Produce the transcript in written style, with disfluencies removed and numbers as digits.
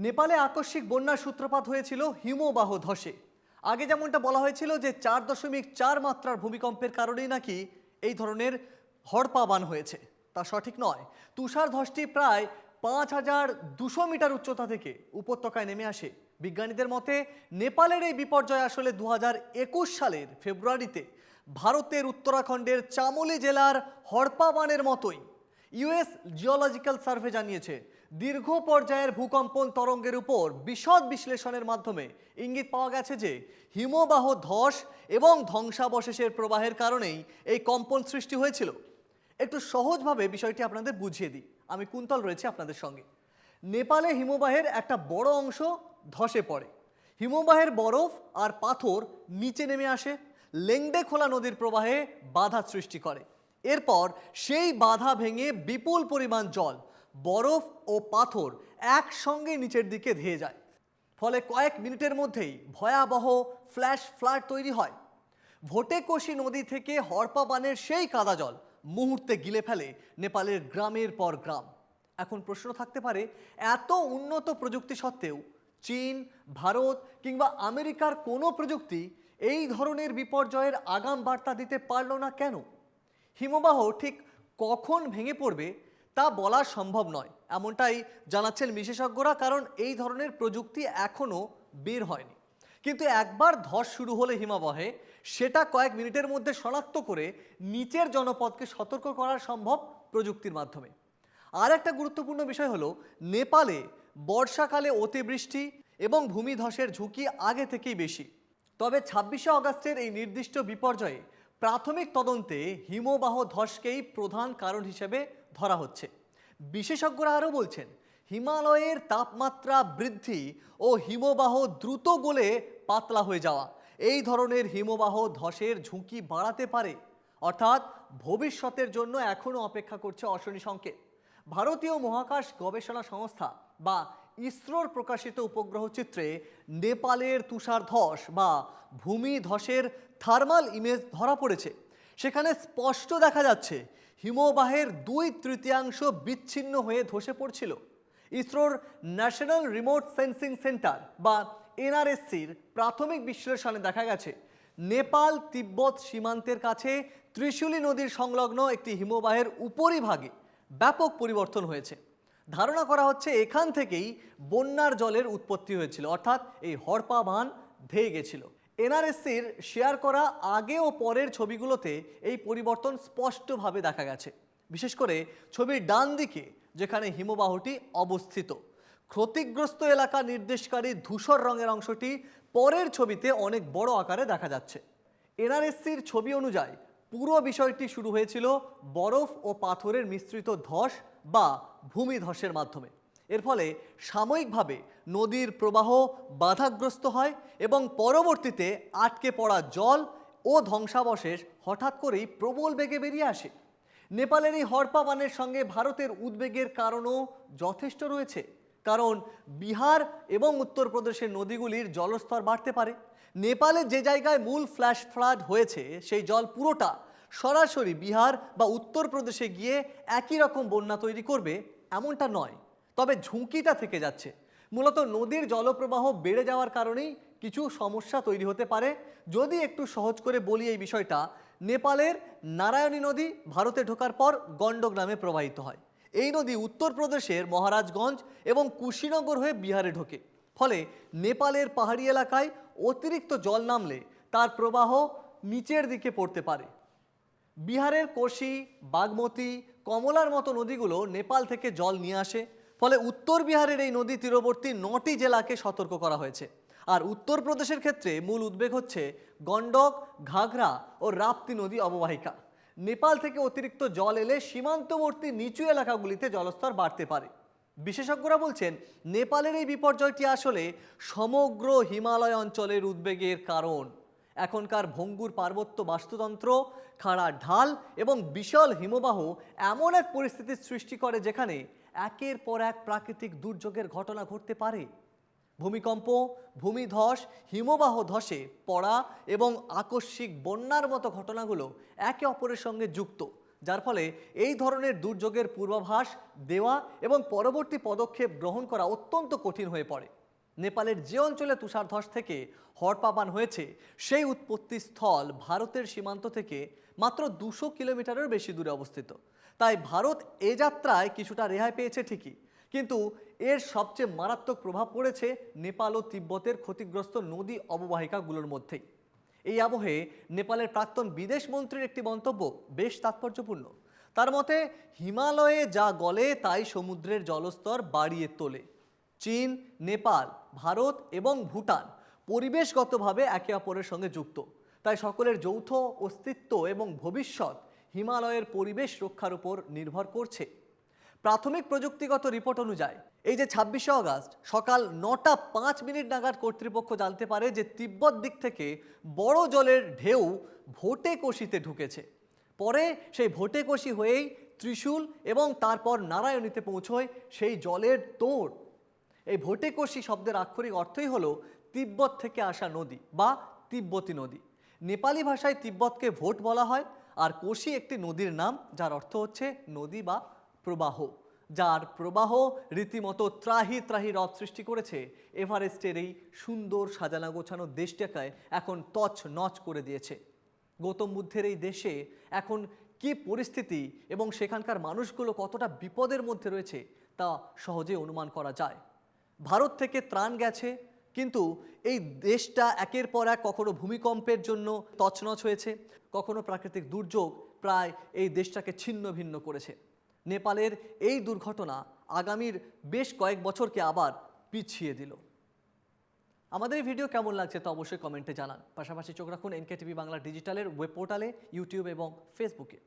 নেপালে আকস্মিক বন্যার সূত্রপাত হয়েছিল হিমবাহ ধসে। আগে যেমনটা বলা হয়েছিল যে 4.4 মাত্রার ভূমিকম্পের কারণেই নাকি এই ধরনের হড়পা হয়েছে, তা সঠিক নয়। তুষার ধসটি প্রায় 5,200 মিটার উচ্চতা থেকে উপত্যকায় নেমে আসে। বিজ্ঞানীদের মতে নেপালের এই বিপর্যয় আসলে 2021 সালের ফেব্রুয়ারিতে ভারতের উত্তরাখণ্ডের চামোলি জেলার হড়পা বানের মতোই। ইউএস জিওলজিক্যাল সার্ভে জানিয়েছে দীর্ঘ পর্যায়ের ভূকম্পন তরঙ্গের উপর বিশদ বিশ্লেষণের মাধ্যমে ইঙ্গিত পাওয়া গেছে যে হিমবাহ ধস এবং ধ্বংসাবশেষের প্রবাহের কারণেই এই কম্পন সৃষ্টি হয়েছিল। একটু সহজভাবে বিষয়টি আপনাদের বুঝিয়ে দিই। আমি কুন্তল রয়েছে আপনাদের সঙ্গে। নেপালে হিমবাহের একটা বড় অংশ ধসে পড়ে। হিমবাহের বরফ আর পাথর নিচে নেমে আসে, লেংডে খোলা নদীর প্রবাহে বাধা সৃষ্টি করে। এরপর সেই বাধা ভেঙে বিপুল পরিমাণ জল, বরফ ও পাথর একসঙ্গে নিচের দিকে ধেয়ে যায়। ফলে কয়েক মিনিটের মধ্যেই ভয়াবহ ফ্ল্যাশ ফ্লাড তৈরি হয়। ভোটেকোশি নদী থেকে হড়পা বানের সেই কাদা জল মুহূর্তে গিলে ফেলে নেপালের গ্রামের পর গ্রাম। এখন প্রশ্ন থাকতে পারে, এত উন্নত প্রযুক্তি সত্ত্বেও চীন, ভারত কিংবা আমেরিকার কোনো প্রযুক্তি এই ধরনের বিপর্যয়ের আগাম বার্তা দিতে পারল না কেন? হিমবাহ ঠিক কখন ভেঙে পড়বে তা বলা সম্ভব নয়, এমনটাই জানাচ্ছেন বিশেষজ্ঞরা, কারণ এই ধরনের প্রযুক্তি এখনও বের হয়নি। কিন্তু একবার ধস শুরু হলে হিমবাহে সেটা কয়েক মিনিটের মধ্যে শনাক্ত করে নিচের জনপদকে সতর্ক করা সম্ভব প্রযুক্তির মাধ্যমে। আর একটা গুরুত্বপূর্ণ বিষয় হলো, নেপালে বর্ষাকালে অতিবৃষ্টি এবং ভূমিধসের ঝুঁকি আগে থেকেই বেশি। তবে 26শে অগাস্টের এই নির্দিষ্ট বিপর্যয়ে প্রাথমিক তদন্তে হিমবাহ ধসকেই প্রধান কারণ হিসেবে ধরা হচ্ছে। বিশেষজ্ঞরা আরও বলছেন, হিমালয়ের তাপমাত্রা বৃদ্ধি ও হিমবাহ দ্রুত গলে পাতলা হয়ে যাওয়া এই ধরনের হিমবাহ ধসের ঝুঁকি বাড়াতে পারে। অর্থাৎ ভবিষ্যতের জন্য এখনও অপেক্ষা করছে অশনি সংকেত। ভারতীয় মহাকাশ গবেষণা সংস্থা বা ইসরোর প্রকাশিত উপগ্রহ চিত্রে নেপালের তুষার ধস বা ভূমি ধসের থার্মাল ইমেজ ধরা পড়েছে। সেখানে স্পষ্ট দেখা যাচ্ছে হিমবাহের 2/3 বিচ্ছিন্ন হয়ে ধসে পড়ছিল। ইসরোর ন্যাশনাল রিমোট সেন্সিং সেন্টার বা এনআরএসসির প্রাথমিক বিশ্লেষণে দেখা গেছে নেপাল তিব্বত সীমান্তের কাছে ত্রিশূলী নদীর সংলগ্ন একটি হিমবাহের উপরিভাগে ব্যাপক পরিবর্তন হয়েছে। ধারণা করা হচ্ছে এখান থেকেই বন্যার জলের উৎপত্তি হয়েছিল, অর্থাৎ এই হড়পা বান ধেয়ে গেছিল। এনআরএসসির শেয়ার করা আগে ও পরের ছবিগুলোতে এই পরিবর্তন স্পষ্টভাবে দেখা গেছে, বিশেষ করে ছবির ডান দিকে যেখানে হিমবাহটি অবস্থিত। ক্ষতিগ্রস্ত এলাকা নির্দেশকারী ধূসর রঙের অংশটি পরের ছবিতে অনেক বড় আকারে দেখা যাচ্ছে। এনআরএসসির ছবি অনুযায়ী পুরো বিষয়টি শুরু হয়েছিল বরফ ও পাথরের মিশ্রিত ধস বা ভূমিধসের মাধ্যমে। এর ফলে সাময়িকভাবে নদীর প্রবাহ বাধাগ্রস্ত হয় এবং পরবর্তীতে আটকে পড়া জল ও ধ্বংসাবশেষ হঠাৎ করেই প্রবল বেগে বেরিয়ে আসে। নেপালের এই হড়পা বানের সঙ্গে ভারতের উদ্বেগের কারণও যথেষ্ট রয়েছে, কারণ বিহার এবং উত্তরপ্রদেশের নদীগুলির জলস্তর বাড়তে পারে। নেপালে যে জায়গায় মূল ফ্ল্যাশ ফ্লাড হয়েছে সেই জল পুরোটা সরাসরি বিহার বা উত্তরপ্রদেশে গিয়ে একই রকম বন্যা তৈরি করবে এমনটা নয়, তবে ঝুঁকিটা থেকে যাচ্ছে। মূলত নদীর জলপ্রবাহ বেড়ে যাওয়ার কারণেই কিছু সমস্যা তৈরি হতে পারে। যদি একটু সহজ করে বলি এই বিষয়টা, নেপালের নারায়ণী নদী ভারতে ঢোকার পর গণ্ডক নামে প্রবাহিত হয়। এই নদী উত্তরপ্রদেশের মহারাজগঞ্জ এবং কুশীনগর হয়ে বিহারে ঢোকে। ফলে নেপালের পাহাড়ি এলাকায় অতিরিক্ত জল নামলে তার প্রবাহ নিচের দিকে পড়তে পারে। বিহারের কোশি, বাগমতি, কমলার মতো নদীগুলো নেপাল থেকে জল নিয়ে আসে। ফলে উত্তর বিহারের এই নদী তীরবর্তী 9টি জেলাকে সতর্ক করা হয়েছে। আর উত্তরপ্রদেশের ক্ষেত্রে মূল উদ্বেগ হচ্ছে গণ্ডক, ঘাঘরা ও রাপ্তি নদী অববাহিকা। নেপাল থেকে অতিরিক্ত জল এলে সীমান্তবর্তী নিচু এলাকাগুলিতে জলস্তর বাড়তে পারে। বিশেষজ্ঞরা বলছেন, নেপালের এই বিপর্যয়টি আসলে সমগ্র হিমালয় অঞ্চলের উদ্বেগের কারণ। এখনকার ভঙ্গুর পার্বত্য বাস্তুতন্ত্র, খাড়া ঢাল এবং বিশাল হিমবাহ এমন এক পরিস্থিতির সৃষ্টি করে যেখানে একের পর এক প্রাকৃতিক দুর্যোগের ঘটনা ঘটতে পারে। ভূমিকম্প, ভূমিধস, হিমবাহ ধসে পড়া এবং আকস্মিক বন্যার মতো ঘটনাগুলো একে অপরের সঙ্গে যুক্ত, যার ফলে এই ধরনের দুর্যোগের পূর্বাভাস দেওয়া এবং পরবর্তী পদক্ষেপ গ্রহণ করা অত্যন্ত কঠিন হয়ে পড়ে। নেপালের যে অঞ্চলে তুষারধস থেকে হড়পাবান হয়েছে সেই উৎপত্তি স্থল ভারতের সীমান্ত থেকে মাত্র 200 কিলোমিটারের বেশি দূরে অবস্থিত। তাই ভারত এ যাত্রায় কিছুটা রেহাই পেয়েছে ঠিকই, কিন্তু এর সবচেয়ে মারাত্মক প্রভাব পড়েছে নেপাল ও তিব্বতের ক্ষতিগ্রস্ত নদী অববাহিকাগুলোর মধ্যেই। এই আবহে নেপালের প্রাক্তন বিদেশ মন্ত্রীর একটি মন্তব্য বেশ তাৎপর্যপূর্ণ। তার মতে, হিমালয়ে যা গলে তাই সমুদ্রের জলস্তর বাড়িয়ে তোলে। চীন, নেপাল, ভারত এবং ভুটান পরিবেশগতভাবে একে অপরের সঙ্গে যুক্ত। তাই সকলের যৌথ অস্তিত্ব এবং ভবিষ্যৎ হিমালয়ের পরিবেশ রক্ষার উপর নির্ভর করছে। প্রাথমিক প্রযুক্তিগত রিপোর্ট অনুযায়ী এই যে 26শে অগাস্ট সকাল 9টা 5 মিনিট নাগাদ কর্তৃপক্ষ জানতে পারে যে তিব্বত দিক থেকে বড় জলের ঢেউ ভোটেকোশিতে ঢুকেছে। পরে সেই ভোটেকোশি হয়েই ত্রিশূল এবং তারপর নারায়ণীতে পৌঁছয় সেই জলের তোড়। এই ভোটেকোশি শব্দের আক্ষরিক অর্থই হলো তিব্বত থেকে আসা নদী বা তিব্বতী নদী। নেপালি ভাষায় তিব্বতকে ভোট বলা হয়, আর কোশি একটি নদীর নাম যার অর্থ হচ্ছে নদী বা প্রবাহ। যার প্রবাহ রীতিমতো ত্রাহি ত্রাহি হ্রদ সৃষ্টি করেছে এভারেস্টের এই সুন্দর সাজানো গোছানো দেশটাকে এখন তছ নচ করে দিয়েছে। গৌতম বুদ্ধের এই দেশে এখন কি পরিস্থিতি এবং সেখানকার মানুষগুলো কতটা বিপদের মধ্যে রয়েছে তা সহজে অনুমান করা যায়। ভারত থেকে ত্রাণ গেছে, কিন্তু এই দেশটা একের পর এক কখনো ভূমিকম্পের জন্য তছনছ হয়েছে, কখনো প্রাকৃতিক দুর্যোগ প্রায় এই দেশটাকে ছিন্ন ভিন্ন করেছে। নেপালের এই দুর্ঘটনা আগামীর বেশ কয়েক বছরকে আবার পিছিয়ে দিল। আমাদের এই ভিডিও কেমন লাগছে তা অবশ্যই কমেন্টে জানান। পাশাপাশি চোখ রাখুন এনকেটিভি বাংলা ডিজিটালের ওয়েব পোর্টালে, ইউটিউব এবং ফেসবুকে।